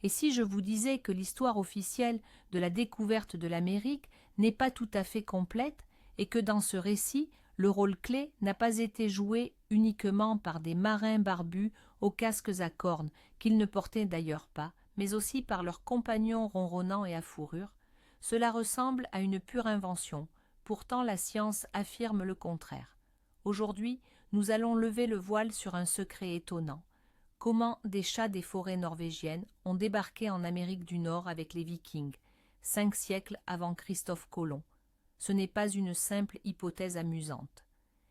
Et si je vous disais que l'histoire officielle de la découverte de l'Amérique n'est pas tout à fait complète et que dans ce récit, le rôle clé n'a pas été joué uniquement par des marins barbus aux casques à cornes, qu'ils ne portaient d'ailleurs pas, mais aussi par leurs compagnons ronronnants et à fourrure, cela ressemble à une pure invention. Pourtant la science affirme le contraire. Aujourd'hui, nous allons lever le voile sur un secret étonnant. Comment des chats des forêts norvégiennes ont débarqué en Amérique du Nord avec les Vikings, 5 siècles avant Christophe Colomb. Ce n'est pas une simple hypothèse amusante.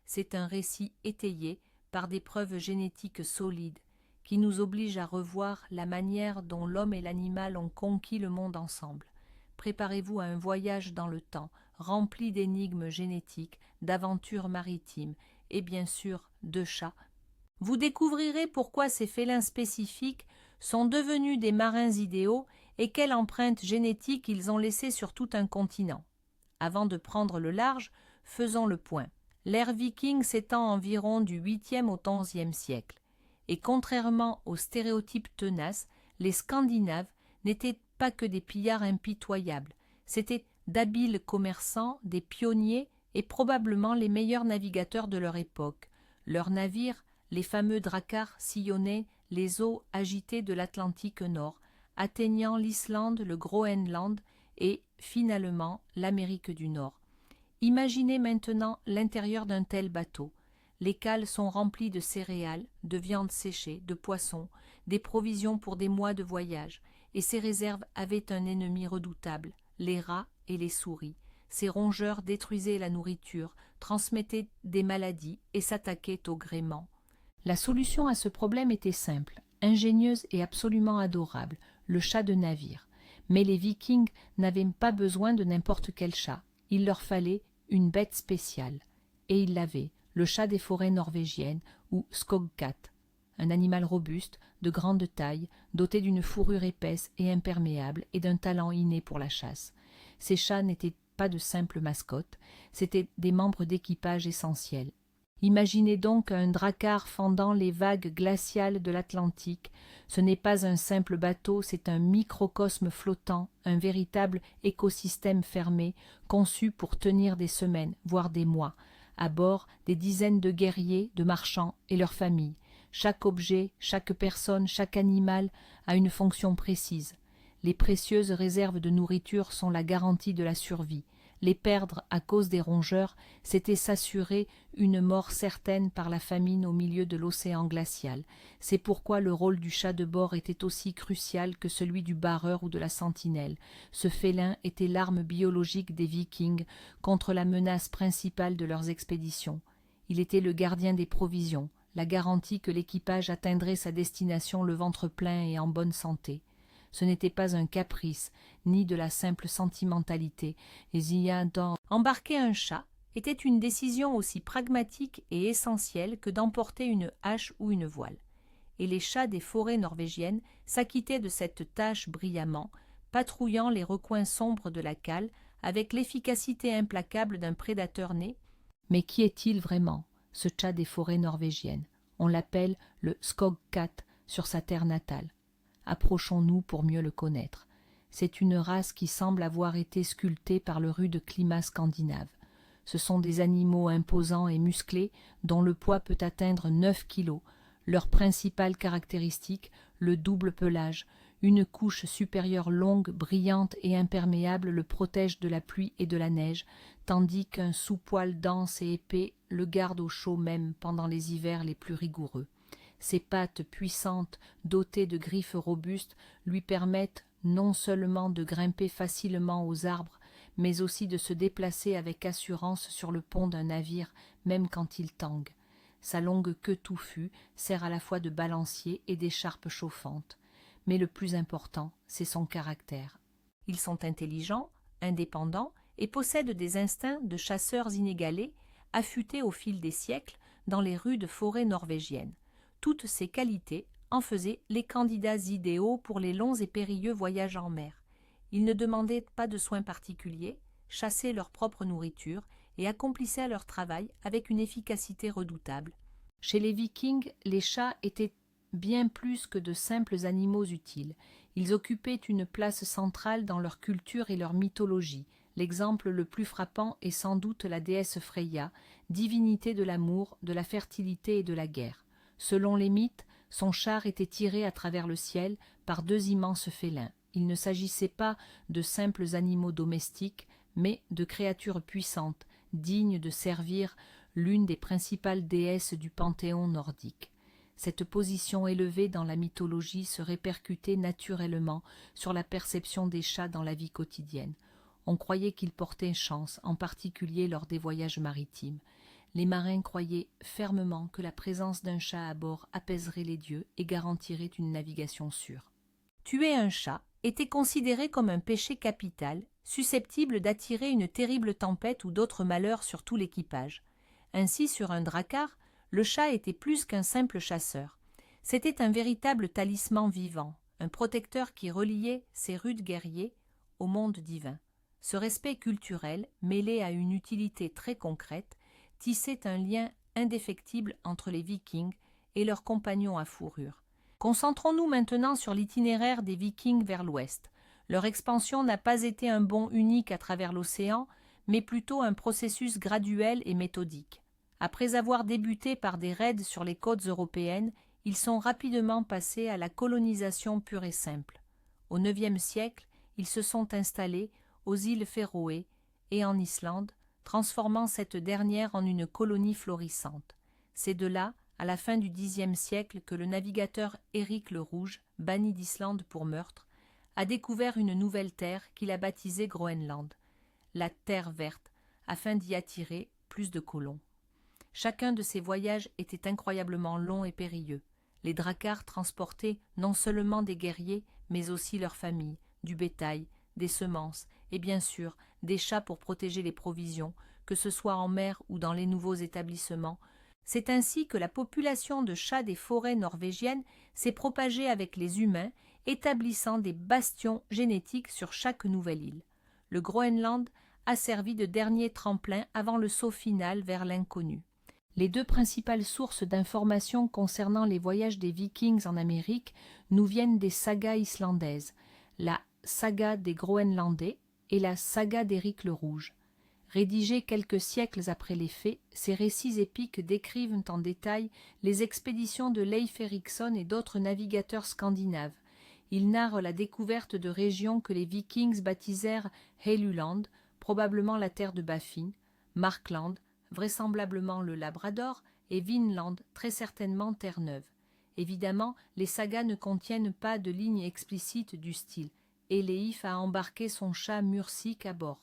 C'est un récit étayé par des preuves génétiques solides qui nous obligent à revoir la manière dont l'homme et l'animal ont conquis le monde ensemble. Préparez-vous à un voyage dans le temps, rempli d'énigmes génétiques, d'aventures maritimes et bien sûr de chats. Vous découvrirez pourquoi ces félins spécifiques sont devenus des marins idéaux et quelle empreinte génétique ils ont laissée sur tout un continent. Avant de prendre le large, faisons le point. L'ère viking s'étend environ du 8e au 11e siècle. Et contrairement aux stéréotypes tenaces, les Scandinaves n'étaient pas que des pillards impitoyables. C'étaient d'habiles commerçants, des pionniers et probablement les meilleurs navigateurs de leur époque. Leurs navires, les fameux dracars, sillonnaient les eaux agitées de l'Atlantique Nord, atteignant l'Islande, le Groenland et, finalement, l'Amérique du Nord. Imaginez maintenant l'intérieur d'un tel bateau. Les cales sont remplies de céréales, de viande séchée, de poissons, des provisions pour des mois de voyage, et ces réserves avaient un ennemi redoutable, les rats et les souris. Ces rongeurs détruisaient la nourriture, transmettaient des maladies et s'attaquaient aux gréements. La solution à ce problème était simple, ingénieuse et absolument adorable, le chat de navire. Mais les Vikings n'avaient pas besoin de n'importe quel chat. Il leur fallait une bête spéciale. Et ils l'avaient, le chat des forêts norvégiennes, ou skogkat, un animal robuste, de grande taille, doté d'une fourrure épaisse et imperméable et d'un talent inné pour la chasse. Ces chats n'étaient pas de simples mascottes, c'étaient des membres d'équipage essentiels. Imaginez donc un drakkar fendant les vagues glaciales de l'Atlantique. Ce n'est pas un simple bateau, c'est un microcosme flottant, un véritable écosystème fermé, conçu pour tenir des semaines, voire des mois. À bord, des dizaines de guerriers, de marchands et leurs familles. Chaque objet, chaque personne, chaque animal a une fonction précise. Les précieuses réserves de nourriture sont la garantie de la survie. Les perdre à cause des rongeurs, c'était s'assurer une mort certaine par la famine au milieu de l'océan glacial. C'est pourquoi le rôle du chat de bord était aussi crucial que celui du barreur ou de la sentinelle. Ce félin était l'arme biologique des Vikings contre la menace principale de leurs expéditions. Il était le gardien des provisions, la garantie que l'équipage atteindrait sa destination le ventre plein et en bonne santé. Ce n'était pas un caprice, ni de la simple sentimentalité. Embarquer un chat était une décision aussi pragmatique et essentielle que d'emporter une hache ou une voile. Et les chats des forêts norvégiennes s'acquittaient de cette tâche brillamment, patrouillant les recoins sombres de la cale avec l'efficacité implacable d'un prédateur né. Mais qui est-il vraiment, ce chat des forêts norvégiennes? On l'appelle le skogkat sur sa terre natale. Approchons-nous pour mieux le connaître. C'est une race qui semble avoir été sculptée par le rude climat scandinave. Ce sont des animaux imposants et musclés dont le poids peut atteindre 9 kilos. Leur principale caractéristique, le double pelage. Une couche supérieure longue, brillante et imperméable le protège de la pluie et de la neige, tandis qu'un sous-poil dense et épais le garde au chaud même pendant les hivers les plus rigoureux. Ses pattes puissantes, dotées de griffes robustes, lui permettent non seulement de grimper facilement aux arbres, mais aussi de se déplacer avec assurance sur le pont d'un navire, même quand il tangue. Sa longue queue touffue sert à la fois de balancier et d'écharpe chauffante. Mais le plus important, c'est son caractère. Ils sont intelligents, indépendants et possèdent des instincts de chasseurs inégalés, affûtés au fil des siècles dans les rudes forêts norvégiennes. Toutes ces qualités en faisaient les candidats idéaux pour les longs et périlleux voyages en mer. Ils ne demandaient pas de soins particuliers, chassaient leur propre nourriture et accomplissaient leur travail avec une efficacité redoutable. Chez les Vikings, les chats étaient bien plus que de simples animaux utiles. Ils occupaient une place centrale dans leur culture et leur mythologie. L'exemple le plus frappant est sans doute la déesse Freya, divinité de l'amour, de la fertilité et de la guerre. Selon les mythes, son char était tiré à travers le ciel par deux immenses félins. Il ne s'agissait pas de simples animaux domestiques, mais de créatures puissantes, dignes de servir l'une des principales déesses du panthéon nordique. Cette position élevée dans la mythologie se répercutait naturellement sur la perception des chats dans la vie quotidienne. On croyait qu'ils portaient chance, en particulier lors des voyages maritimes. Les marins croyaient fermement que la présence d'un chat à bord apaiserait les dieux et garantirait une navigation sûre. Tuer un chat était considéré comme un péché capital, susceptible d'attirer une terrible tempête ou d'autres malheurs sur tout l'équipage. Ainsi, sur un drakkar, le chat était plus qu'un simple chasseur. C'était un véritable talisman vivant, un protecteur qui reliait ces rudes guerriers au monde divin. Ce respect culturel, mêlé à une utilité très concrète, tissait un lien indéfectible entre les Vikings et leurs compagnons à fourrure. Concentrons-nous maintenant sur l'itinéraire des Vikings vers l'ouest. Leur expansion n'a pas été un bond unique à travers l'océan, mais plutôt un processus graduel et méthodique. Après avoir débuté par des raids sur les côtes européennes, ils sont rapidement passés à la colonisation pure et simple. Au IXe siècle, ils se sont installés aux îles Féroé et en Islande, transformant cette dernière en une colonie florissante. C'est de là, à la fin du Xe siècle, que le navigateur Éric le Rouge, banni d'Islande pour meurtre, a découvert une nouvelle terre qu'il a baptisée Groenland, la Terre verte, afin d'y attirer plus de colons. Chacun de ces voyages était incroyablement long et périlleux. Les drakkars transportaient non seulement des guerriers, mais aussi leurs familles, du bétail, des semences et bien sûr des chats pour protéger les provisions, que ce soit en mer ou dans les nouveaux établissements. C'est ainsi que la population de chats des forêts norvégiennes s'est propagée avec les humains, établissant des bastions génétiques sur chaque nouvelle île. Le Groenland a servi de dernier tremplin avant le saut final vers l'inconnu. Les deux principales sources d'informations concernant les voyages des Vikings en Amérique nous viennent des sagas islandaises, la saga des Groenlandais et la saga d'Éric le Rouge. Rédigés quelques siècles après les faits, ces récits épiques décrivent en détail les expéditions de Leif Erikson et d'autres navigateurs scandinaves. Ils narrent la découverte de régions que les Vikings baptisèrent Helluland, probablement la terre de Baffin, Markland, vraisemblablement le Labrador, et Vinland, très certainement Terre-Neuve. Évidemment, les sagas ne contiennent pas de lignes explicites du style « Eleif a embarqué son chat Mursik à bord ».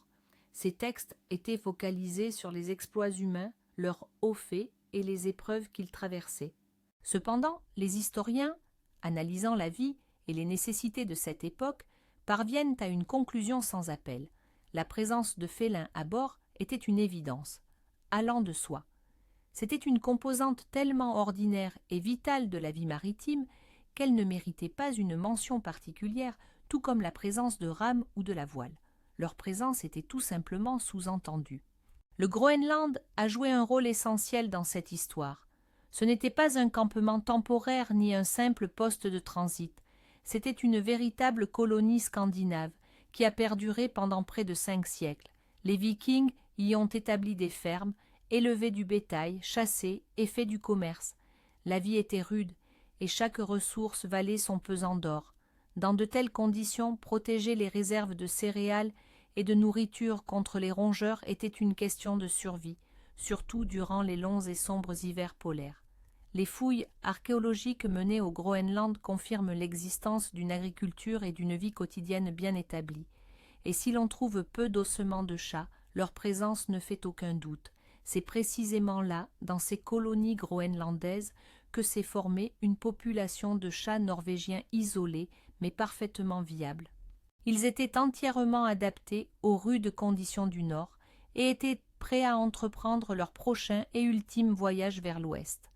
Ces textes étaient focalisés sur les exploits humains, leurs hauts faits et les épreuves qu'ils traversaient. Cependant, les historiens, analysant la vie et les nécessités de cette époque, parviennent à une conclusion sans appel. La présence de félins à bord était une évidence, allant de soi. C'était une composante tellement ordinaire et vitale de la vie maritime qu'elle ne méritait pas une mention particulière, tout comme la présence de rames ou de la voile. Leur présence était tout simplement sous-entendue. Le Groenland a joué un rôle essentiel dans cette histoire. Ce n'était pas un campement temporaire ni un simple poste de transit. C'était une véritable colonie scandinave qui a perduré pendant près de 5 siècles. Les Vikings y ont établi des fermes, élevé du bétail, chassé et fait du commerce. La vie était rude et chaque ressource valait son pesant d'or. Dans de telles conditions, protéger les réserves de céréales et de nourriture contre les rongeurs était une question de survie, surtout durant les longs et sombres hivers polaires. Les fouilles archéologiques menées au Groenland confirment l'existence d'une agriculture et d'une vie quotidienne bien établies. Et si l'on trouve peu d'ossements de chats, leur présence ne fait aucun doute. C'est précisément là, dans ces colonies groenlandaises, que s'est formée une population de chats norvégiens isolés, mais parfaitement viables. Ils étaient entièrement adaptés aux rudes conditions du Nord et étaient prêts à entreprendre leur prochain et ultime voyage vers l'Ouest.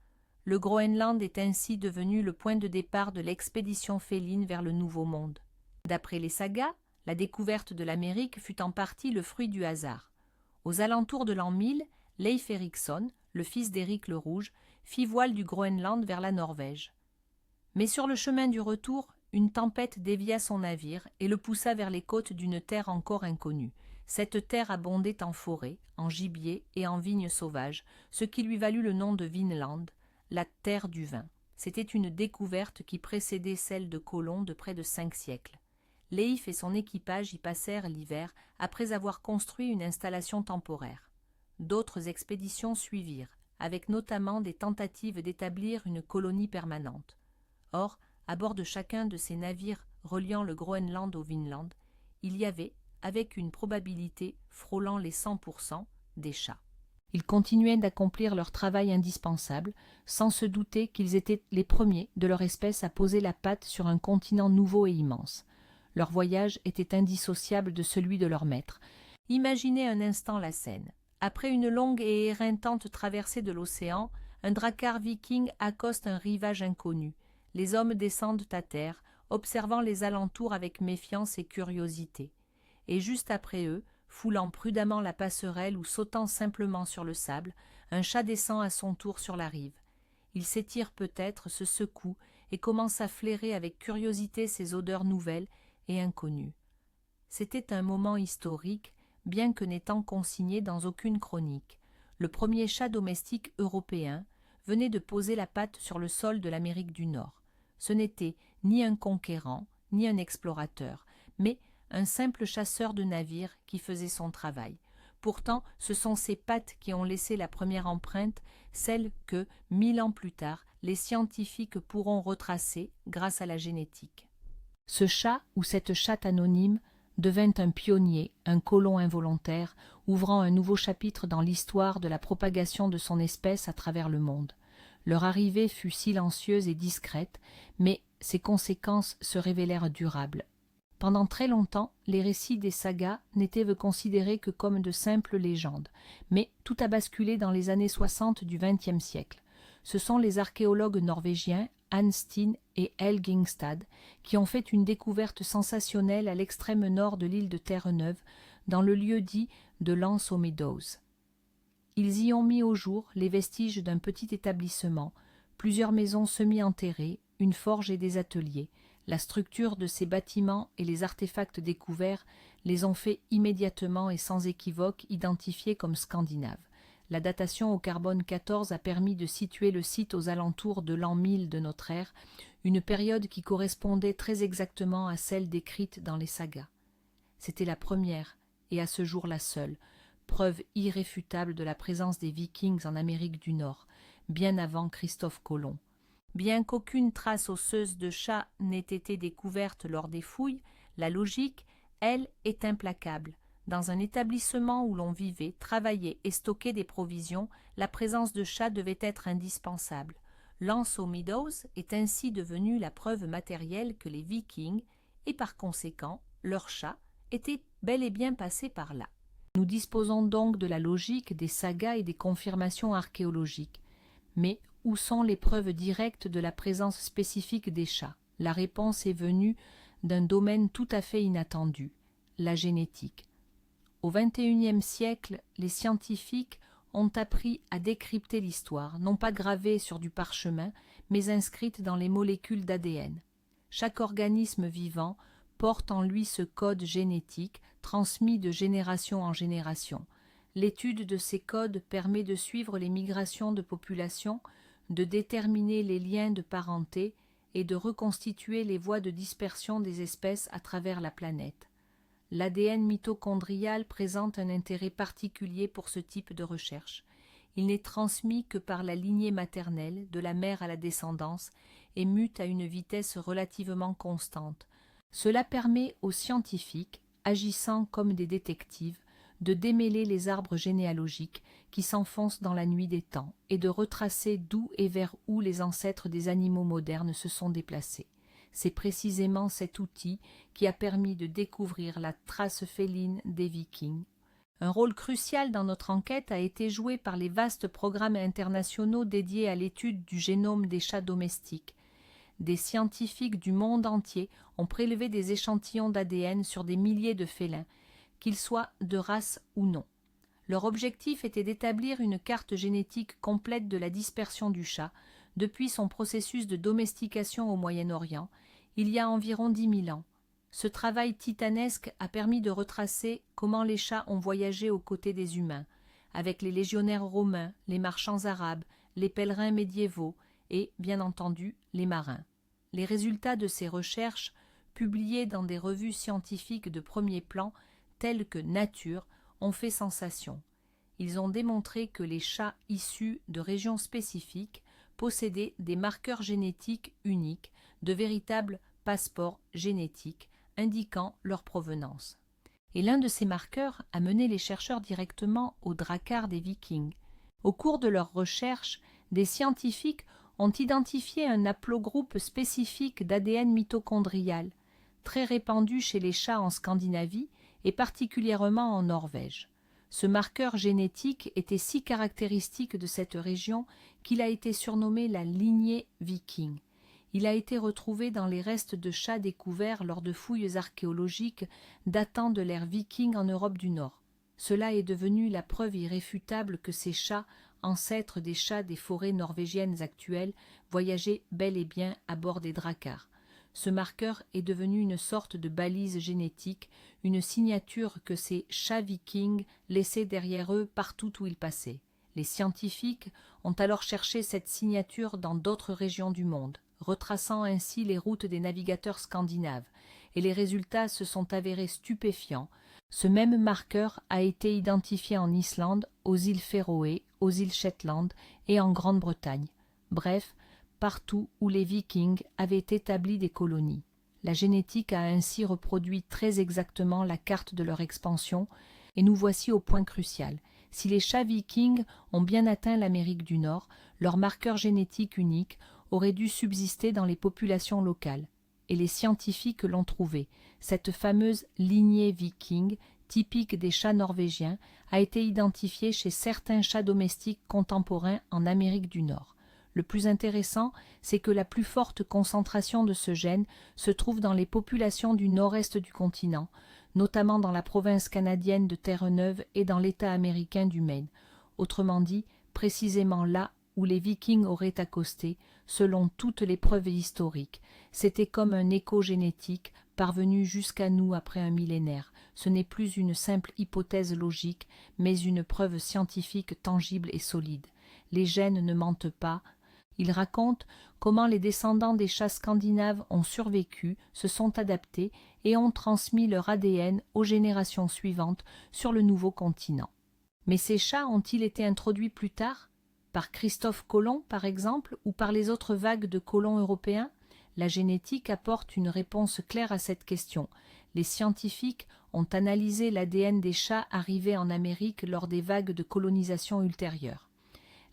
Le Groenland est ainsi devenu le point de départ de l'expédition féline vers le Nouveau Monde. D'après les sagas, la découverte de l'Amérique fut en partie le fruit du hasard. Aux alentours de l'an 1000, Leif Erikson, le fils d'Éric le Rouge, fit voile du Groenland vers la Norvège. Mais sur le chemin du retour, une tempête dévia son navire et le poussa vers les côtes d'une terre encore inconnue. Cette terre abondait en forêts, en gibier et en vignes sauvages, ce qui lui valut le nom de Vinland, la terre du vin. C'était une découverte qui précédait celle de Colomb de près de 5 siècles. Leif et son équipage y passèrent l'hiver après avoir construit une installation temporaire. D'autres expéditions suivirent, avec notamment des tentatives d'établir une colonie permanente. Or, à bord de chacun de ces navires reliant le Groenland au Vinland, il y avait, avec une probabilité frôlant les 100%, des chats. Ils continuaient d'accomplir leur travail indispensable, sans se douter qu'ils étaient les premiers de leur espèce à poser la patte sur un continent nouveau et immense. Leur voyage était indissociable de celui de leur maître. Imaginez un instant la scène. Après une longue et éreintante traversée de l'océan, un drakkar viking accoste un rivage inconnu. Les hommes descendent à terre, observant les alentours avec méfiance et curiosité. Et juste après eux, foulant prudemment la passerelle ou sautant simplement sur le sable, un chat descend à son tour sur la rive. Il s'étire peut-être, se secoue et commence à flairer avec curiosité ces odeurs nouvelles et inconnues. C'était un moment historique, bien que n'étant consigné dans aucune chronique. Le premier chat domestique européen venait de poser la patte sur le sol de l'Amérique du Nord. Ce n'était ni un conquérant, ni un explorateur, mais un simple chasseur de navires qui faisait son travail. Pourtant, ce sont ces pattes qui ont laissé la première empreinte, celle que, 1000 ans plus tard, les scientifiques pourront retracer grâce à la génétique. Ce chat ou cette chatte anonyme devint un pionnier, un colon involontaire, ouvrant un nouveau chapitre dans l'histoire de la propagation de son espèce à travers le monde. Leur arrivée fut silencieuse et discrète, mais ses conséquences se révélèrent durables. Pendant très longtemps, les récits des sagas n'étaient considérés que comme de simples légendes, mais tout a basculé dans les années 60 du XXe siècle. Ce sont les archéologues norvégiens Hans Steen et Helge Ingstad qui ont fait une découverte sensationnelle à l'extrême nord de l'île de Terre-Neuve, dans le lieu dit de Lance aux Meadows. Ils y ont mis au jour les vestiges d'un petit établissement, plusieurs maisons semi-enterrées, une forge et des ateliers. La structure de ces bâtiments et les artefacts découverts les ont fait immédiatement et sans équivoque identifier comme scandinaves. La datation au carbone 14 a permis de situer le site aux alentours de l'an 1000 de notre ère, une période qui correspondait très exactement à celle décrite dans les sagas. C'était la première, et à ce jour la seule, preuve irréfutable de la présence des Vikings en Amérique du Nord, bien avant Christophe Colomb. Bien qu'aucune trace osseuse de chat n'ait été découverte lors des fouilles, la logique, elle, est implacable. Dans un établissement où l'on vivait, travaillait et stockait des provisions, la présence de chats devait être indispensable. Lance aux Meadows est ainsi devenue la preuve matérielle que les Vikings, et par conséquent leurs chats, étaient bel et bien passés par là. Nous disposons donc de la logique des sagas et des confirmations archéologiques. Mais où sont les preuves directes de la présence spécifique des chats? La réponse est venue d'un domaine tout à fait inattendu, la génétique. Au XXIe siècle, les scientifiques ont appris à décrypter l'histoire, non pas gravée sur du parchemin, mais inscrite dans les molécules d'ADN. Chaque organisme vivant porte en lui ce code génétique, transmis de génération en génération. L'étude de ces codes permet de suivre les migrations de populations, de déterminer les liens de parenté et de reconstituer les voies de dispersion des espèces à travers la planète. L'ADN mitochondrial présente un intérêt particulier pour ce type de recherche. Il n'est transmis que par la lignée maternelle, de la mère à la descendance, et mute à une vitesse relativement constante. Cela permet aux scientifiques, agissant comme des détectives, de démêler les arbres généalogiques qui s'enfoncent dans la nuit des temps et de retracer d'où et vers où les ancêtres des animaux modernes se sont déplacés. C'est précisément cet outil qui a permis de découvrir la trace féline des Vikings. Un rôle crucial dans notre enquête a été joué par les vastes programmes internationaux dédiés à l'étude du génome des chats domestiques. Des scientifiques du monde entier ont prélevé des échantillons d'ADN sur des milliers de félins, qu'ils soient de race ou non. Leur objectif était d'établir une carte génétique complète de la dispersion du chat, depuis son processus de domestication au Moyen-Orient. il y a environ 10 000 ans. Ce travail titanesque a permis de retracer comment les chats ont voyagé aux côtés des humains, avec les légionnaires romains, les marchands arabes, les pèlerins médiévaux et, bien entendu, les marins. Les résultats de ces recherches, publiés dans des revues scientifiques de premier plan, telles que Nature, ont fait sensation. Ils ont démontré que les chats issus de régions spécifiques possédaient des marqueurs génétiques uniques, de véritables passeports génétiques, indiquant leur provenance. Et l'un de ces marqueurs a mené les chercheurs directement au Drakkar des Vikings. Au cours de leurs recherches, des scientifiques ont identifié un haplogroupe spécifique d'ADN mitochondrial, très répandu chez les chats en Scandinavie et particulièrement en Norvège. Ce marqueur génétique était si caractéristique de cette région qu'il a été surnommé la lignée viking. Il a été retrouvé dans les restes de chats découverts lors de fouilles archéologiques datant de l'ère viking en Europe du Nord. Cela est devenu la preuve irréfutable que ces chats, ancêtres des chats des forêts norvégiennes actuelles, voyageaient bel et bien à bord des Drakkar. Ce marqueur est devenu une sorte de balise génétique, une signature que ces chats vikings laissaient derrière eux partout où ils passaient. Les scientifiques ont alors cherché cette signature dans d'autres régions du monde, retraçant ainsi les routes des navigateurs scandinaves, et les résultats se sont avérés stupéfiants. Ce même marqueur a été identifié en Islande, aux îles Féroé, aux îles Shetland et en Grande-Bretagne. Bref, partout où les Vikings avaient établi des colonies. La génétique a ainsi reproduit très exactement la carte de leur expansion, et nous voici au point crucial. Si les chats vikings ont bien atteint l'Amérique du Nord, leur marqueur génétique unique aurait dû subsister dans les populations locales. Et les scientifiques l'ont trouvé. Cette fameuse lignée viking, typique des chats norvégiens, a été identifiée chez certains chats domestiques contemporains en Amérique du Nord. Le plus intéressant, c'est que la plus forte concentration de ce gène se trouve dans les populations du nord-est du continent, notamment dans la province canadienne de Terre-Neuve et dans l'État américain du Maine. Autrement dit, précisément là où les Vikings auraient accosté, selon toutes les preuves historiques. C'était comme un écho génétique parvenu jusqu'à nous après un millénaire. Ce n'est plus une simple hypothèse logique, mais une preuve scientifique tangible et solide. Les gènes ne mentent pas. Ils racontent comment les descendants des chats scandinaves ont survécu, se sont adaptés et ont transmis leur ADN aux générations suivantes sur le nouveau continent. Mais ces chats ont-ils été introduits plus tard ? Par Christophe Colomb, par exemple, ou par les autres vagues de colons européens? La génétique apporte une réponse claire à cette question. Les scientifiques ont analysé l'ADN des chats arrivés en Amérique lors des vagues de colonisation ultérieures.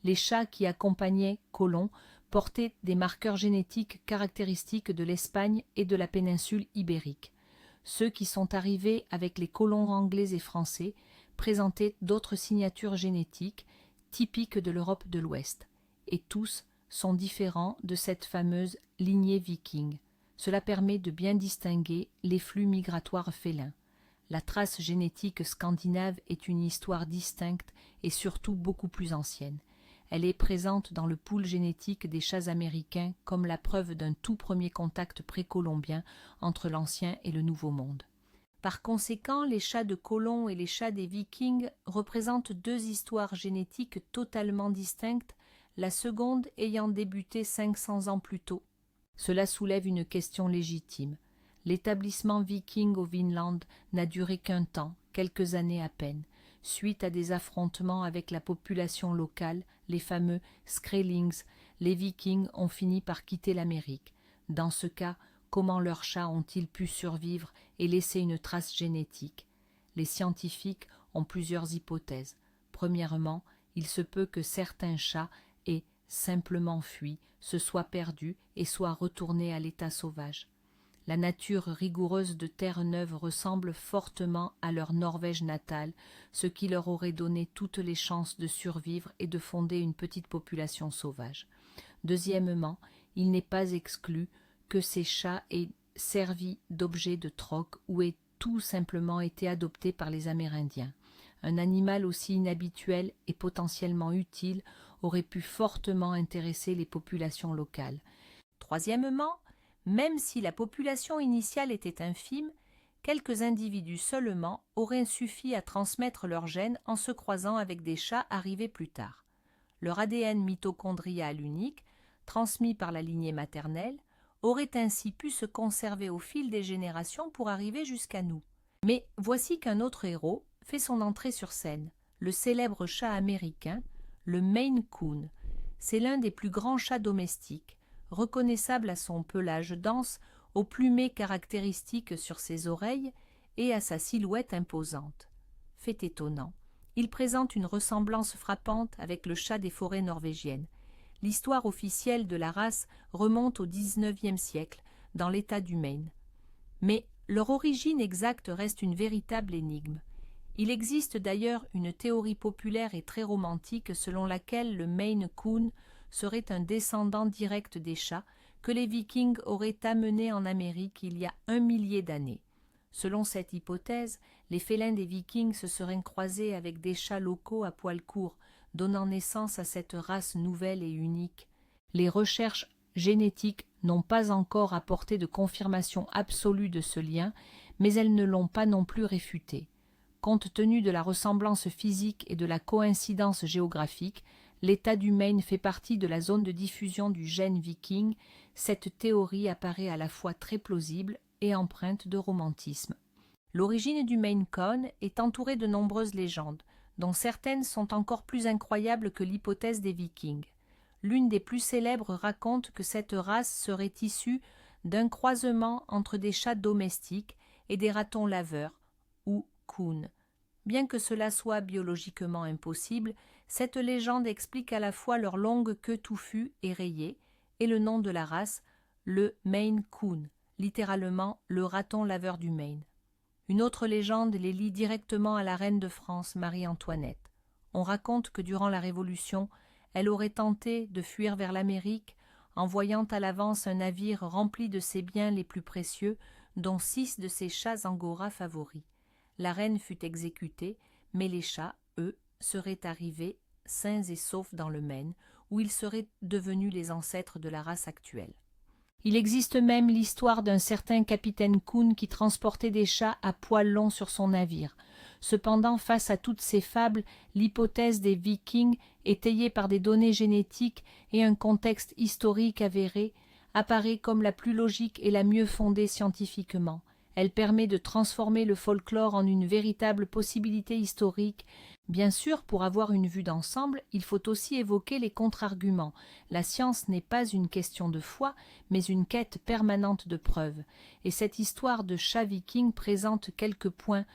Les chats qui accompagnaient Colomb portaient des marqueurs génétiques caractéristiques de l'Espagne et de la péninsule ibérique. Ceux qui sont arrivés avec les colons anglais et français présentaient d'autres signatures génétiques typiques de l'Europe de l'Ouest, et tous sont différents de cette fameuse lignée viking. Cela permet de bien distinguer les flux migratoires félins. La trace génétique scandinave est une histoire distincte et surtout beaucoup plus ancienne. Elle est présente dans le pool génétique des chats américains comme la preuve d'un tout premier contact précolombien entre l'Ancien et le Nouveau Monde. Par conséquent, les chats de Colomb et les chats des Vikings représentent deux histoires génétiques totalement distinctes, la seconde ayant débuté 500 ans plus tôt. Cela soulève une question légitime. L'établissement viking au Vinland n'a duré qu'un temps, quelques années à peine. Suite à des affrontements avec la population locale, les fameux Skrellings, les Vikings ont fini par quitter l'Amérique. Dans ce cas, comment leurs chats ont-ils pu survivre et laisser une trace génétique? Les scientifiques ont plusieurs hypothèses. Premièrement, il se peut que certains chats aient simplement fui, se soient perdus et soient retournés à l'état sauvage. La nature rigoureuse de Terre-Neuve ressemble fortement à leur Norvège natale, ce qui leur aurait donné toutes les chances de survivre et de fonder une petite population sauvage. Deuxièmement, il n'est pas exclu que ces chats aient servi d'objet de troc ou aient tout simplement été adoptés par les Amérindiens. Un animal aussi inhabituel et potentiellement utile aurait pu fortement intéresser les populations locales. Troisièmement, Même si la population initiale était infime, quelques individus seulement auraient suffi à transmettre leurs gènes en se croisant avec des chats arrivés plus tard. Leur ADN mitochondrial unique, transmis par la lignée maternelle, aurait ainsi pu se conserver au fil des générations pour arriver jusqu'à nous. Mais voici qu'un autre héros fait son entrée sur scène, le célèbre chat américain, le Maine Coon. C'est l'un des plus grands chats domestiques, reconnaissable à son pelage dense, aux plumées caractéristiques sur ses oreilles et à sa silhouette imposante. Fait étonnant, il présente une ressemblance frappante avec le chat des forêts norvégiennes. L'histoire officielle de la race remonte au XIXe siècle, dans l'État du Maine. Mais leur origine exacte reste une véritable énigme. Il existe d'ailleurs une théorie populaire et très romantique selon laquelle le Maine Coon serait un descendant direct des chats que les Vikings auraient amenés en Amérique il y a 1 millier d'années. Selon cette hypothèse, les félins des Vikings se seraient croisés avec des chats locaux à poils courts, donnant naissance à cette race nouvelle et unique. Les recherches génétiques n'ont pas encore apporté de confirmation absolue de ce lien, mais elles ne l'ont pas non plus réfuté. Compte tenu de la ressemblance physique et de la coïncidence géographique, l'État du Maine fait partie de la zone de diffusion du gène viking. Cette théorie apparaît à la fois très plausible et empreinte de romantisme. L'origine du Maine Coon est entourée de nombreuses légendes, dont certaines sont encore plus incroyables que l'hypothèse des Vikings. L'une des plus célèbres raconte que cette race serait issue d'un croisement entre des chats domestiques et des ratons laveurs, ou coon. Bien que cela soit biologiquement impossible, cette légende explique à la fois leur longue queue touffue et rayée et le nom de la race, le Maine Coon, littéralement le raton laveur du Maine. Une autre légende les lie directement à la reine de France, Marie-Antoinette. On raconte que durant la Révolution, elle aurait tenté de fuir vers l'Amérique en voyant à l'avance un navire rempli de ses biens les plus précieux, dont 6 de ses chats angora favoris. La reine fut exécutée, mais les chats, eux, seraient arrivés sains et saufs dans le Maine, où ils seraient devenus les ancêtres de la race actuelle. Il existe même l'histoire d'un certain capitaine Coon qui transportait des chats à poils longs sur son navire. Cependant, face à toutes ces fables, l'hypothèse des Vikings, étayée par des données génétiques et un contexte historique avéré, apparaît comme la plus logique et la mieux fondée scientifiquement. Elle permet de transformer le folklore en une véritable possibilité historique. Bien sûr, pour avoir une vue d'ensemble, il faut aussi évoquer les contre-arguments. La science n'est pas une question de foi, mais une quête permanente de preuves. Et cette histoire de chat viking présente quelques points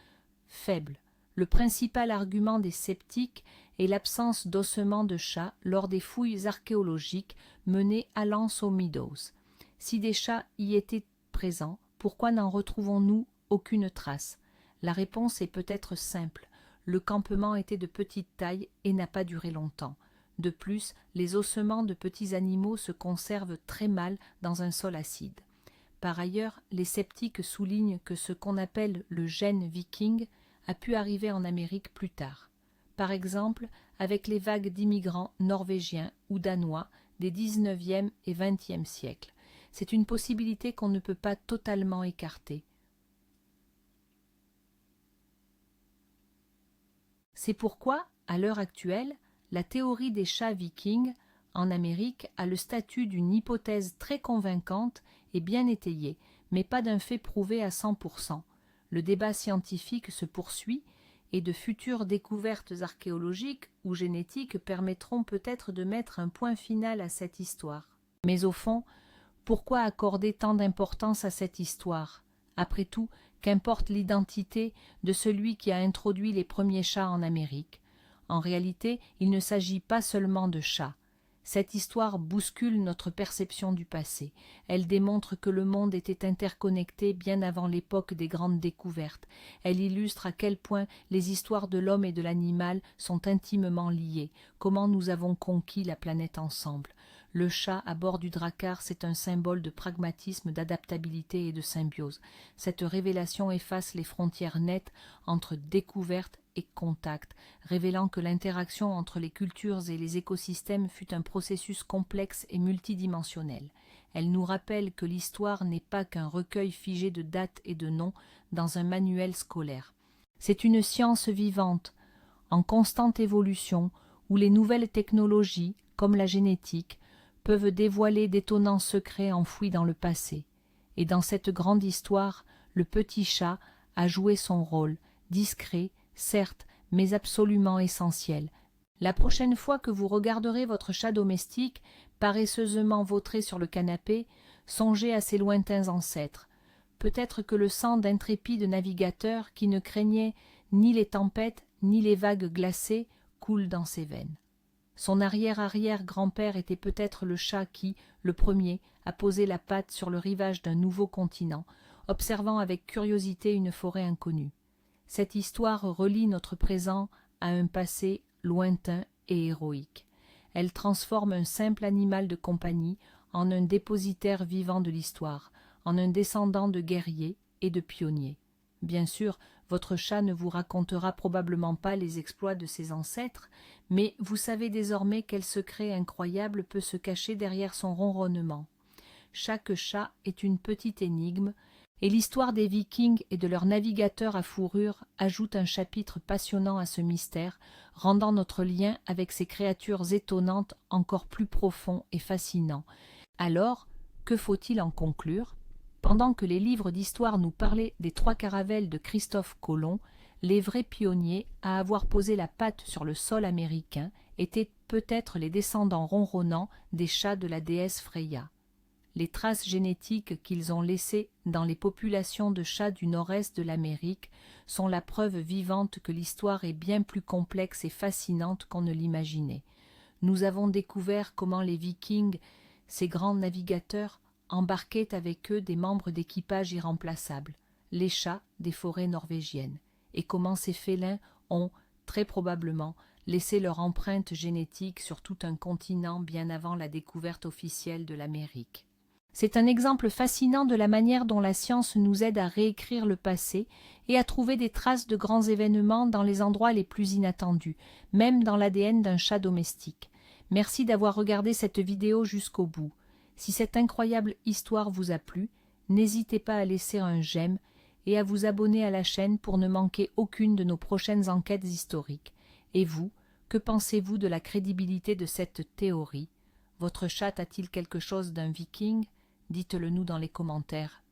faibles. Le principal argument des sceptiques est l'absence d'ossements de chat lors des fouilles archéologiques menées à Lens aux Meadows. Si des chats y étaient présents, pourquoi n'en retrouvons-nous aucune trace? La réponse est peut-être simple. Le campement était de petite taille et n'a pas duré longtemps. De plus, les ossements de petits animaux se conservent très mal dans un sol acide. Par ailleurs, les sceptiques soulignent que ce qu'on appelle le gène viking a pu arriver en Amérique plus tard. Par exemple, avec les vagues d'immigrants norvégiens ou danois des XIXe et XXe siècles. C'est une possibilité qu'on ne peut pas totalement écarter. C'est pourquoi, à l'heure actuelle, la théorie des chats vikings en Amérique a le statut d'une hypothèse très convaincante et bien étayée, mais pas d'un fait prouvé à 100%. Le débat scientifique se poursuit et de futures découvertes archéologiques ou génétiques permettront peut-être de mettre un point final à cette histoire. Mais au fond, pourquoi accorder tant d'importance à cette histoire? Après tout, qu'importe l'identité de celui qui a introduit les premiers chats en Amérique. En réalité, il ne s'agit pas seulement de chats. Cette histoire bouscule notre perception du passé. Elle démontre que le monde était interconnecté bien avant l'époque des grandes découvertes. Elle illustre à quel point les histoires de l'homme et de l'animal sont intimement liées, comment nous avons conquis la planète ensemble. Le chat à bord du Drakkar, c'est un symbole de pragmatisme, d'adaptabilité et de symbiose. Cette révélation efface les frontières nettes entre découverte et contact, révélant que l'interaction entre les cultures et les écosystèmes fut un processus complexe et multidimensionnel. Elle nous rappelle que l'histoire n'est pas qu'un recueil figé de dates et de noms dans un manuel scolaire. C'est une science vivante, en constante évolution, où les nouvelles technologies, comme la génétique, peuvent dévoiler d'étonnants secrets enfouis dans le passé. Et dans cette grande histoire, le petit chat a joué son rôle, discret, certes, mais absolument essentiel. La prochaine fois que vous regarderez votre chat domestique, paresseusement vautré sur le canapé, songez à ses lointains ancêtres. Peut-être que le sang d'intrépides navigateurs qui ne craignaient ni les tempêtes ni les vagues glacées coule dans ses veines. Son arrière-arrière-grand-père était peut-être le chat qui, le premier, a posé la patte sur le rivage d'un nouveau continent, observant avec curiosité une forêt inconnue. Cette histoire relie notre présent à un passé lointain et héroïque. Elle transforme un simple animal de compagnie en un dépositaire vivant de l'histoire, en un descendant de guerriers et de pionniers. Bien sûr, votre chat ne vous racontera probablement pas les exploits de ses ancêtres, mais vous savez désormais quel secret incroyable peut se cacher derrière son ronronnement. Chaque chat est une petite énigme, et l'histoire des Vikings et de leurs navigateurs à fourrure ajoute un chapitre passionnant à ce mystère, rendant notre lien avec ces créatures étonnantes encore plus profond et fascinant. Alors, que faut-il en conclure ? Pendant que les livres d'histoire nous parlaient des 3 caravelles de Christophe Colomb, les vrais pionniers à avoir posé la patte sur le sol américain étaient peut-être les descendants ronronnants des chats de la déesse Freya. Les traces génétiques qu'ils ont laissées dans les populations de chats du nord-est de l'Amérique sont la preuve vivante que l'histoire est bien plus complexe et fascinante qu'on ne l'imaginait. Nous avons découvert comment les Vikings, ces grands navigateurs, embarquaient avec eux des membres d'équipage irremplaçables, les chats des forêts norvégiennes, et comment ces félins ont, très probablement, laissé leur empreinte génétique sur tout un continent bien avant la découverte officielle de l'Amérique. C'est un exemple fascinant de la manière dont la science nous aide à réécrire le passé et à trouver des traces de grands événements dans les endroits les plus inattendus, même dans l'ADN d'un chat domestique. Merci d'avoir regardé cette vidéo jusqu'au bout. Si cette incroyable histoire vous a plu, n'hésitez pas à laisser un j'aime et à vous abonner à la chaîne pour ne manquer aucune de nos prochaines enquêtes historiques. Et vous, que pensez-vous de la crédibilité de cette théorie ? Votre chat a-t-il quelque chose d'un viking ? Dites-le nous dans les commentaires.